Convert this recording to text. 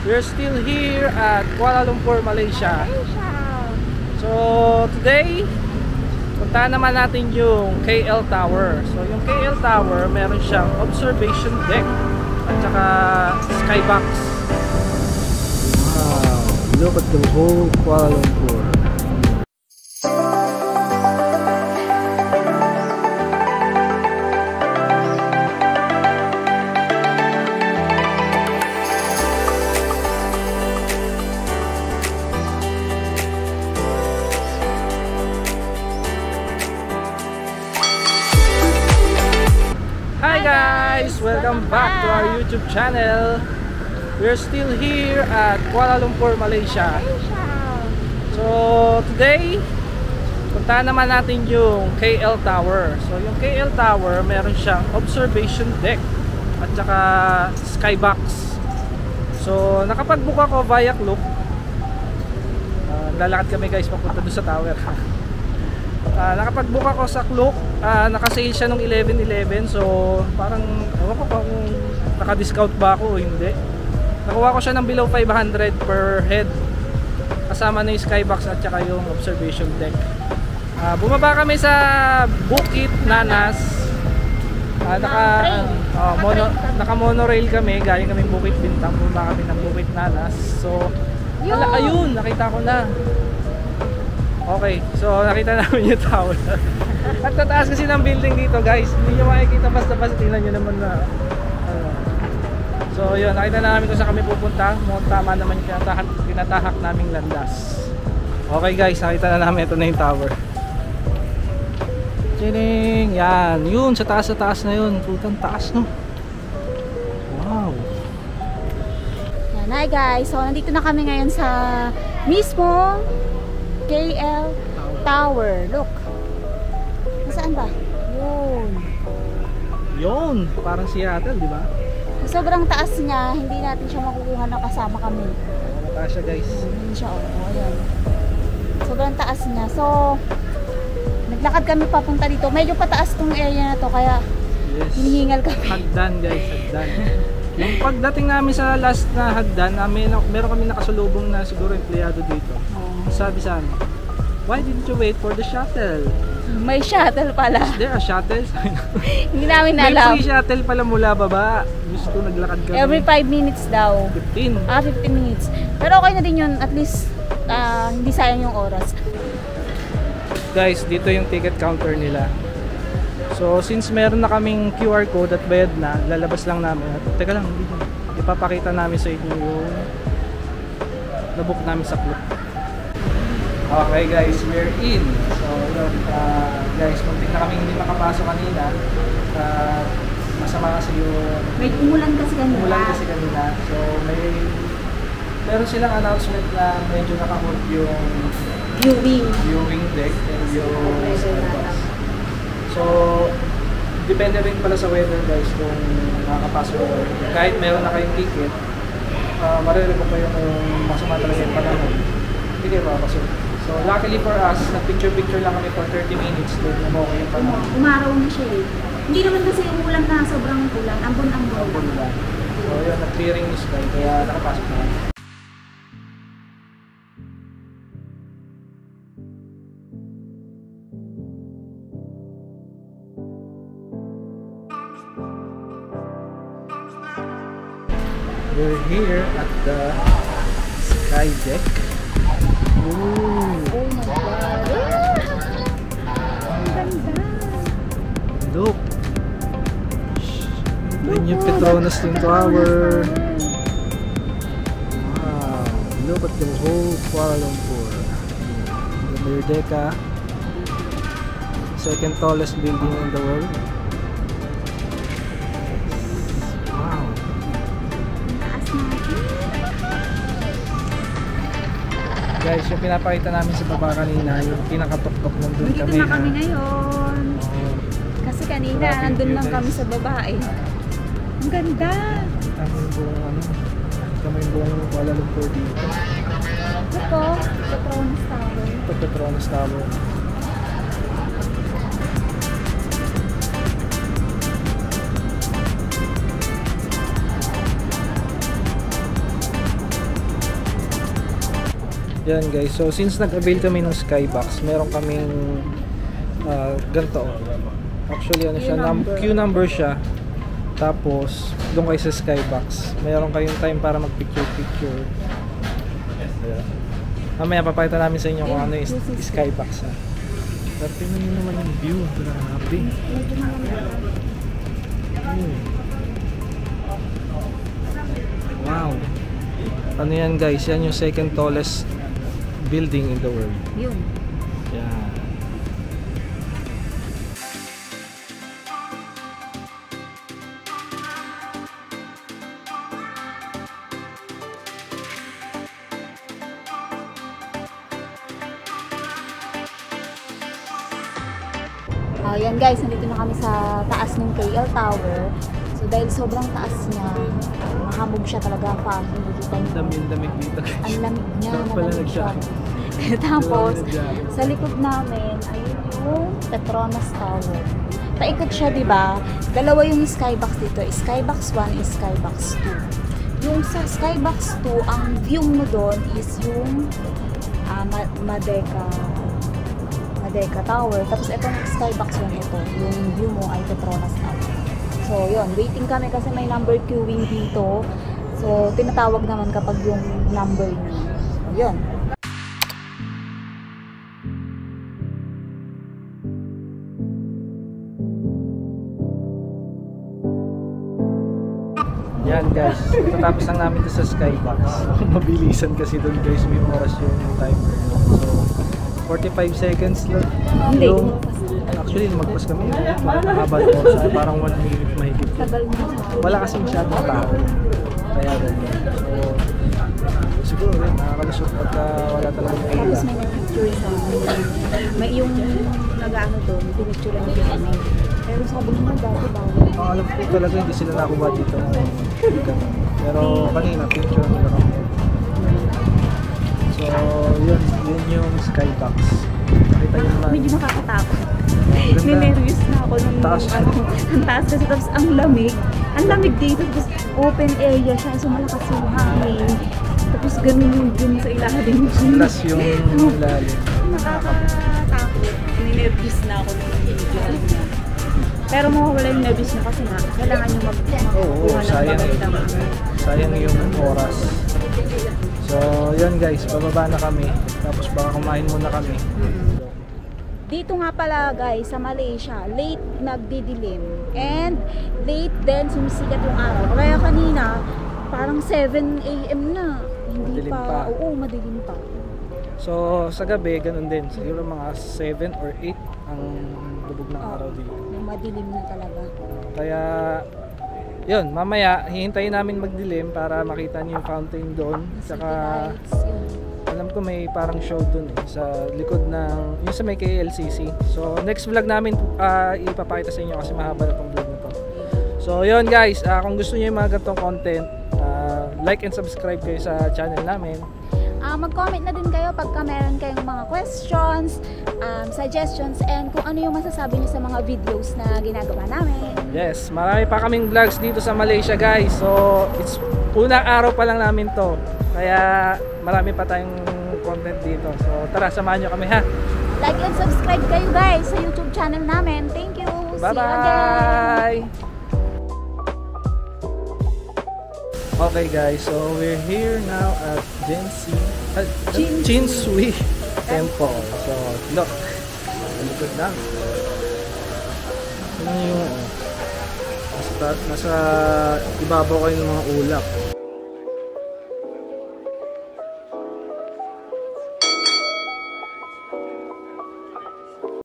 We're still here at Kuala Lumpur, Malaysia. So today, puntahan naman natin yung KL Tower. So yung KL Tower, meron siyang observation deck at saka skybox. Wow, look at the whole Kuala Lumpur. Hi guys! Welcome back to our YouTube channel. We're still here at Kuala Lumpur, Malaysia. So today, puntahan naman natin yung KL Tower. So yung KL Tower, meron siyang observation deck at saka skybox. So nakapag-book ako via Klook. Lalakad kami guys papunta doon sa tower. Nakapag-book ako sa Klook. Naka-sale siya nung 11/11. So parang ewan ko pa kung naka-discount ba ako o hindi. Nakuha ko siya ng below 500 per head, kasama na yung skybox at saka yung observation deck. Bumaba kami sa Bukit Nanas. Naka-monorail kami. Galing kami Bukit Bintang. Bumaba kami ng Bukit Nanas. So ayun, nakita ko na. Okay, so nakita namin yung tower. At tataas kasi ng building dito guys. Hindi nyo makikita basta-basta. Tingnan nyo naman na so yun, nakita na namin kung saan kami pupunta. Mukhang tama naman yung tinatahak naming landas. Okay guys, nakita na namin. Ito na yung tower. Chining! Yan, yun, sa taas na yun. Putang taas no. Wow. Yan, hi guys, so nandito na kami ngayon sa mismo KL Tower. Look. Saan ba? Yun. Yun, parang Seattle, di ba? Sobrang taas niya, hindi natin siya makukuha na kasama kami. Mataas siya guys. Hindi siya, ayan. Sobrang taas niya. So, naglakad kami papunta dito. Medyo pataas tong area na to, kaya hinihingal kami. Hagdan guys, hagdan. Yung pagdating namin sa last na hagdan, meron kami nakasulubong na siguro empleyado dito. Sabi sa amin, why didn't you wait for the shuttle? May shuttle pala. Is there a shuttle? Hindi namin alam. May free shuttle pala mula baba. Gusto naglakad kami. Every 5 minutes daw. 15. 15 minutes. Pero okay na din yun. At least, hindi sayang yung oras. Guys, dito yung ticket counter nila. So, since meron na kaming QR code at bayad na, lalabas lang namin. Teka lang, ipapakita namin sa inyo yung nabook namin sa Klook. Okay guys, we're in. So yun, guys, muntik na kami hindi makapasok kanina. Masama kasi yung... May umulan kasi kanina. So meron silang announcement na medyo naka-hold yung viewing deck and yung skybox. So depende rin pala sa weather guys kung makakapasok ko. Kahit meron na kayong ticket, maririnig ko yung masama talaga yung panahon. Hindi kayo makapasok. So luckily for us, nag-picture-picture lang kami for 30 minutes doon na okay yung panahon. Umaraw na siya eh. Hindi naman kasi umulan na sobrang ulan. Ambon-ambon lang. So yun, nag-clearing yung sky, kaya nakapasok na. We're here at the sky deck. Ooh. Oh my God! Ang ganda! Look! Yun yung Petronas yung tower. Wow! Look at the whole Kuala Lumpur. The Merdeka, second tallest building in the world. Guys, yung pinapakita namin sa baba kanina, yung pinakatok-tok nandun dito kami. Dito na kami ngayon. Kasi kanina, nandun lang kami sa baba eh. Ang ganda! Kami yung buong kami yung buong Kuala Lumpur dito. Ito, Petronas Tower. Ito, Petronas Tower. Yan guys, so since nag-avail kami ng Skybox, meron kaming ganito. Actually ano siya, queue number siya. Tapos doon kayo sa Skybox, meron kayong time para mag-picture. Mamaya papakita namin sa inyo kung ano yung Skybox ha. Pero tingnan nyo naman yung view, grabe. Wow. Ano yan guys, yan yung second tallest building in the world. Yun. Yeah. Yan guys, nandito na kami sa taas ng KL Tower. So dahil sobrang taas niya, mahamog siya talaga pa. Ang lamig dito. Ang lamig niya, malamig siya. Tapos, sa likod namin, ayun yung Petronas Tower. Paikot siya, di ba? Dalawa yung Skybox dito. Skybox 1 is Skybox 2. Yung sa Skybox 2, ang view mo doon is yung Madeka Tower. Tapos itong Skybox 1 ito, yung view mo ay Petronas Tower. So yun, waiting kami kasi may number queuing dito. So tinatawag naman kapag yung number niya. So yun. Yan guys, tatapos lang namin ito sa Skybox. Mabilisan kasi doon guys, may oras yung timer. So 45 seconds lang. Hindi. Actually, magpas kami. Mahaba yung oras. Parang 1 minute mahigit. Wala kasi masyadong tao. Kaya ganyan. So, siguro rin, nakakalusot pagka wala talagang pila. Tapos may nag-picture sa may yung nag-ano doon, pinicture lang din kami. Pero sabi nyo dati bawal. Ang alam ko talaga, hindi sila nakuha dito ng ganun. Pero kanina, picture nila kami. So, yun yung Skybox. Nakita nyo naman. Medyo nakakatakot. Ninervous na ako ng taas. Ang taas kasi tapos ang lamig. Ang lamig dito, tapos open area siya, so malakas yung hangin. Tapos ganun sa ilalim. Plus yung ilalim. Nakakatakot. Ninervous na ako ng video niya. Pero mawawala yung nervous na kasi nga, kailangan yung magkuha ng magandang. Sayang yung oras. So, yun guys, bababa na kami. Tapos baka kumain muna kami. Dito nga pala guys, sa Malaysia, late nagdidilim. And late din sumisikat yung araw. Kaya kanina, parang 7 AM na. Hindi madilim pa. Oo, madilim pa. So, sa gabi, ganun din. Siguro mga 7 or 8 ang lubog ng araw dito. Madilim na talaga. Kaya, yun, mamaya, hihintayin namin magdilim para makita niyo yung fountain doon. Saka, alam ko may parang show doon sa likod ng, yung sa may KLCC. So, next vlog namin ipapakita sa inyo kasi mahaba na itong vlog na to. So, yun guys, kung gusto niyo yung mga ganitong content, like and subscribe kayo sa channel namin. Mag-comment na din kayo pagka meron kayong mga questions, suggestions, and kung ano yung masasabi niyo sa mga videos na ginagawa namin. Yes, marami pa kaming vlogs dito sa Malaysia guys. So, it's unang araw pa lang namin to. Kaya marami pa tayong content dito. So, tara, samahan nyo kami ha. Like and subscribe kayo guys sa YouTube channel namin. Thank you. Bye-bye. See you again. Okay guys, so we're here now at Jinsui Temple. So, look. Likod na. Ano yung nasa ibabaw kayo ng mga ulap.